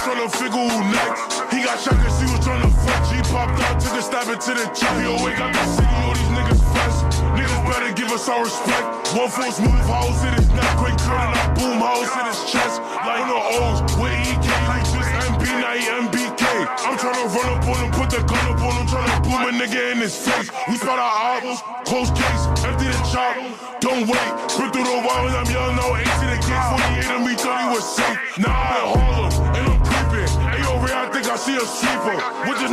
tryna figure who next. He got shot cause he was tryna flex. He popped out, took a stab into the chest. He awake out the city, all these niggas fresh. Niggas better give us our respect. One force move, hoes in his neck. Quick turn and I boom, hoes in his chest. Like no O's, with EK, like just MB, now he MBK. I'm tryna run up on him, put the gun up on him, tryna boom a nigga in his face. We spot our albums, close case, empty the chop. Don't wait, rip through the wall and I'm yelling out 8 to the gate. 48 of me thought he was safe. Now I'm at Harlem and I'm creeping. Hey yo, Ray, I think I see a sweeper. With this